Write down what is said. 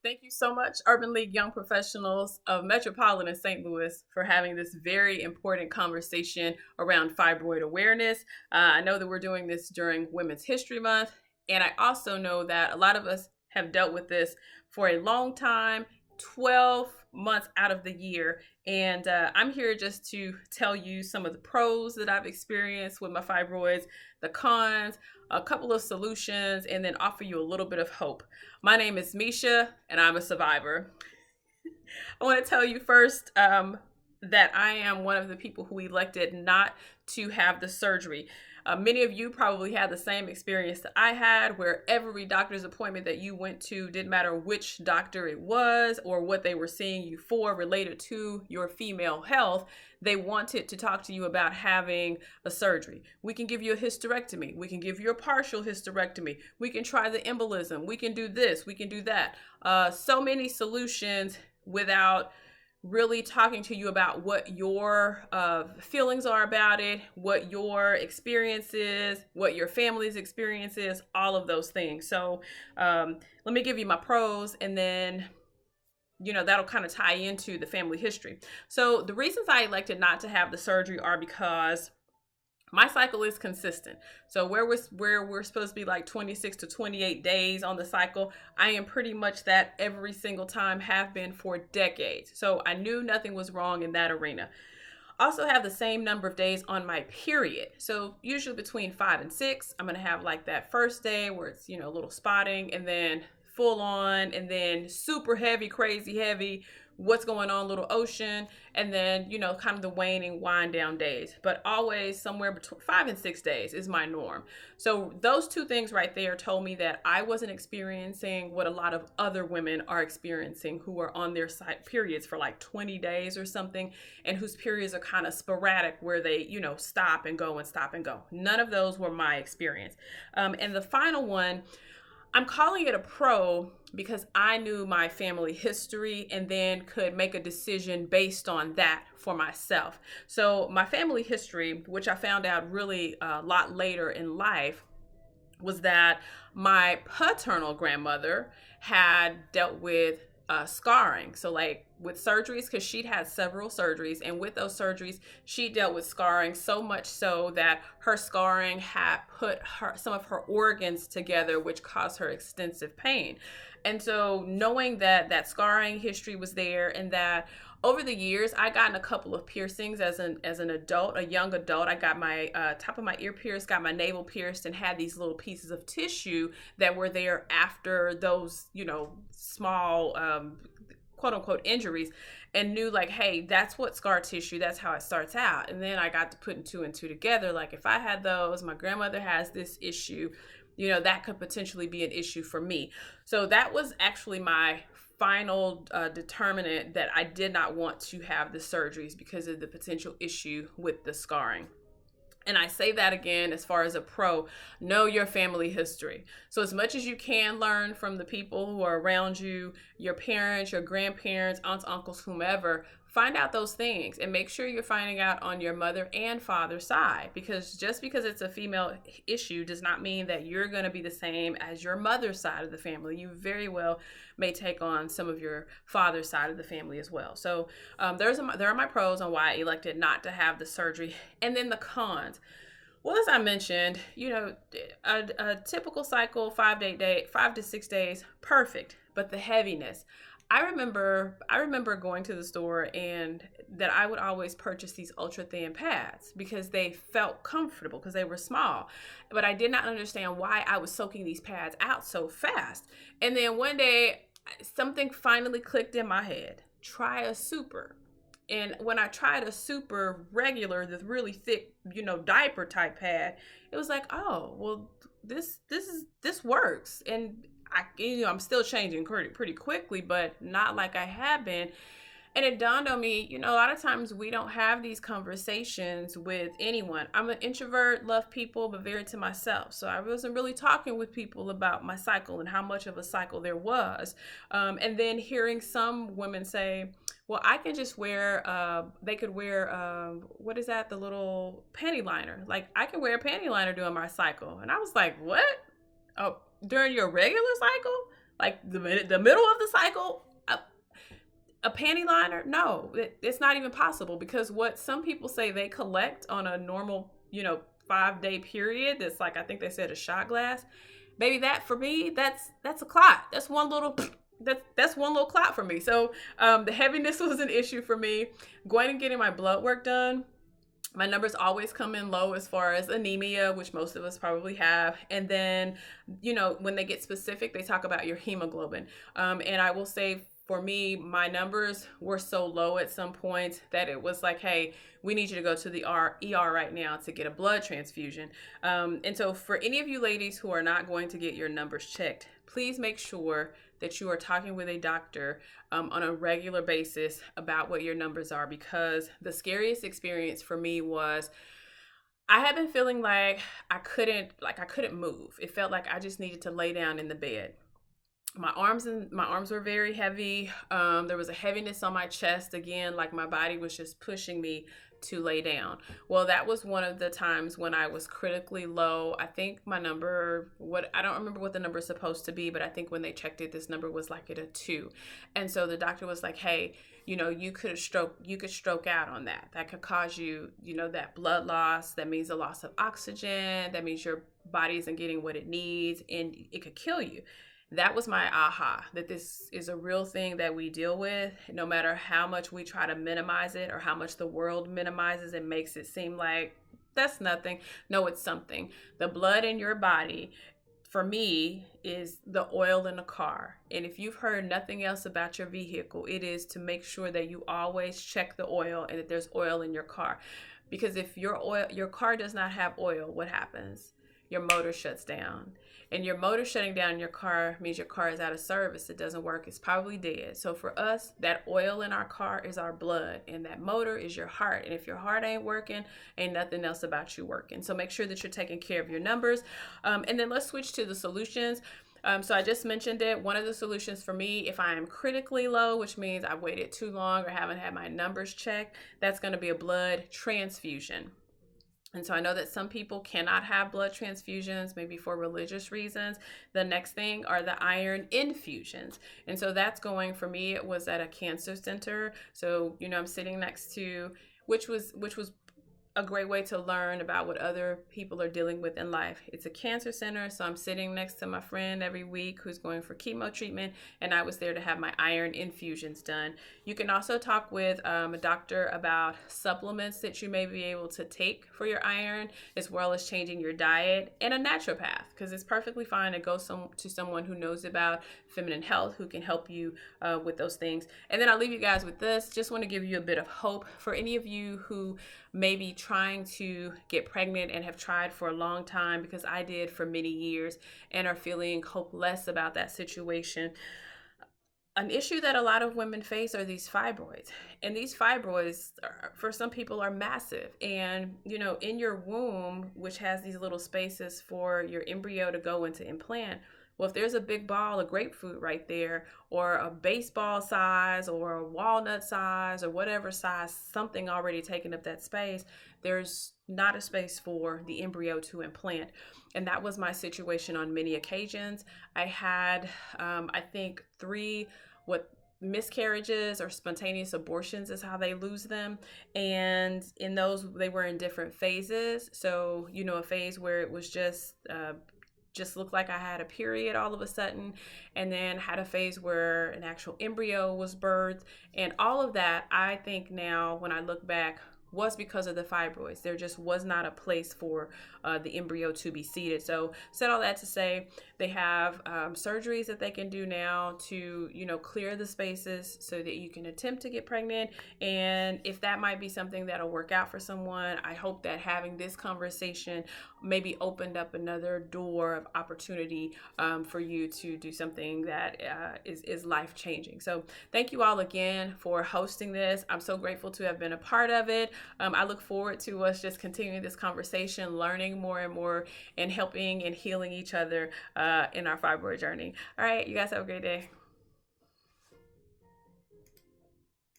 Thank you so much, Urban League Young Professionals of Metropolitan St. Louis, for having this very important conversation around fibroid awareness. I know that we're doing this during Women's History Month, and I also know that a lot of us have dealt with this for a long time, 12 months out of the year. And I'm here just to tell you some of the pros that I've experienced with my fibroids, the cons, a couple of solutions, and then offer you a little bit of hope. My name is Mesia, and I'm a survivor. I want to tell you first that I am one of the people who elected not to have the surgery. Many of you probably had the same experience that I had, where every doctor's appointment that you went to, didn't matter which doctor it was or what they were seeing you for related to your female health, they wanted to talk to you about having a surgery. We can give you a hysterectomy. We can give you a partial hysterectomy. We can try the embolism. We can do this. We can do that. So many solutions without really talking to you about what your feelings are about it, what your experience is, what your family's experience is, all of those things. So let me give you my pros, and then that'll kind of tie into the family history. So the reasons I elected not to have the surgery are because my cycle is consistent. So where we're supposed to be like 26 to 28 days on the cycle, I am pretty much that every single time, have been for decades. So I knew nothing was wrong in that arena. Also have the same number of days on my period. So usually between 5 and 6, I'm going to have like that first day where it's, a little spotting, and then full on, and then super heavy, crazy heavy, what's going on, little ocean, and then kind of the waning, wind down days. But always somewhere between 5 and 6 days is my norm. So those two things right there told me that I wasn't experiencing what a lot of other women are experiencing, who are on their periods for like 20 days or something, and whose periods are kind of sporadic, where they stop and go and stop and go. None of those were my experience. And the final one, I'm calling it a pro because I knew my family history and then could make a decision based on that for myself. So my family history, which I found out really a lot later in life, was that my paternal grandmother had dealt with scarring. So like with surgeries, because she'd had several surgeries, and with those surgeries, she dealt with scarring, so much so that her scarring had put some of her organs together, which caused her extensive pain. And so knowing that scarring history was there, and that over the years, I gotten a couple of piercings as an adult, a young adult. I got my top of my ear pierced, got my navel pierced, and had these little pieces of tissue that were there after those, small quote unquote injuries, and knew like, hey, that's what scar tissue, that's how it starts out. And then I got to putting two and two together. Like, if I had those, my grandmother has this issue, that could potentially be an issue for me. So that was actually my final determinant that I did not want to have the surgeries because of the potential issue with the scarring. And I say that again, as far as a pro, know your family history. So as much as you can learn from the people who are around you, your parents, your grandparents, aunts, uncles, whomever, find out those things and make sure you're finding out on your mother and father's side, because just because it's a female issue does not mean that you're going to be the same as your mother's side of the family. You very well may take on some of your father's side of the family as well. So there are my pros on why I elected not to have the surgery. And then the cons. Well, as I mentioned, a typical cycle, 5 to 6 days, perfect. But the heaviness. I remember going to the store, and that I would always purchase these ultra thin pads because they felt comfortable because they were small. But I did not understand why I was soaking these pads out so fast. And then one day, something finally clicked in my head. Try a super. And when I tried a super regular, the really thick, diaper type pad, it was like, oh, well, this works. And I'm still changing pretty quickly, but not like I have been. And it dawned on me, a lot of times we don't have these conversations with anyone. I'm an introvert, love people, but very to myself. So I wasn't really talking with people about my cycle and how much of a cycle there was. And then hearing some women say, well, I can just they could wear, what is that? The little panty liner. Like, I can wear a panty liner during my cycle. And I was like, what? Oh, during your regular cycle? like the middle of the cycle, a panty liner? No, it's not even possible, because what some people say they collect on a normal, 5-day period, that's like, I think they said a shot glass. Baby, that for me, that's a clot. That's one little that's one little clot for me. So the heaviness was an issue for me. Going and getting my blood work done, my numbers always come in low as far as anemia, which most of us probably have. And then, when they get specific, they talk about your hemoglobin. And I will say, for me, my numbers were so low at some point that it was like, hey, we need you to go to the ER right now to get a blood transfusion. And so for any of you ladies who are not going to get your numbers checked, please make sure that you are talking with a doctor on a regular basis about what your numbers are, because the scariest experience for me was I had been feeling like I couldn't move. It felt like I just needed to lay down in the bed. My arms were very heavy. There was a heaviness on my chest, again, like my body was just pushing me to lay down. Well, that was one of the times when I was critically low. I think my number, I don't remember what the number is supposed to be, but I think when they checked it, this number was like at a 2. And so the doctor was like, hey, you could stroke out on that. That could cause you, that blood loss. That means a loss of oxygen. That means your body isn't getting what it needs, and it could kill you. That was my aha, that this is a real thing that we deal with, no matter how much we try to minimize it or how much the world minimizes and makes it seem like that's nothing. No, it's something. The blood in your body, for me, is the oil in a car. And if you've heard nothing else about your vehicle, it is to make sure that you always check the oil and that there's oil in your car. Because if your car does not have oil, what happens? Your motor shuts down. And your motor shutting down your car means your car is out of service. It doesn't work. It's probably dead. So for us, that oil in our car is our blood, and that motor is your heart. And if your heart ain't working, ain't nothing else about you working. So make sure that you're taking care of your numbers. And then let's switch to the solutions. So I just mentioned it. One of the solutions for me, if I am critically low, which means I've waited too long or haven't had my numbers checked, that's going to be a blood transfusion. And so I know that some people cannot have blood transfusions, maybe for religious reasons. The next thing are the iron infusions. And so that's going, for me, it was at a cancer center. So, I'm sitting next to, which was a great way to learn about what other people are dealing with in life. It's a cancer center, so I'm sitting next to my friend every week who's going for chemo treatment, and I was there to have my iron infusions done. You can also talk with a doctor about supplements that you may be able to take for your iron, as well as changing your diet, and a naturopath, because it's perfectly fine to go to someone who knows about feminine health, who can help you with those things. And then I'll leave you guys with this. Just want to give you a bit of hope for any of you who may be trying to get pregnant and have tried for a long time, because I did for many years, and are feeling hopeless about that situation. An issue that a lot of women face are these fibroids. And these fibroids, for some people, are massive. And, in your womb, which has these little spaces for your embryo to go into implant, well, if there's a big ball of grapefruit right there, or a baseball size, or a walnut size, or whatever size, something already taking up that space, there's not a space for the embryo to implant. And that was my situation on many occasions. I had, I think, 3 miscarriages or spontaneous abortions is how they lose them. And in those, they were in different phases. So, a phase where it was just looked like I had a period all of a sudden, and then had a phase where an actual embryo was birthed. And all of that, I think now, when I look back, was because of the fibroids. There just was not a place for the embryo to be seated. So said all that to say, they have surgeries that they can do now to, clear the spaces so that you can attempt to get pregnant. And if that might be something that'll work out for someone, I hope that having this conversation maybe opened up another door of opportunity for you to do something that is life-changing. So thank you all again for hosting this. I'm so grateful to have been a part of it. I look forward to us just continuing this conversation, learning more and more, and helping and healing each other in our fibroid journey. All right, you guys have a great day.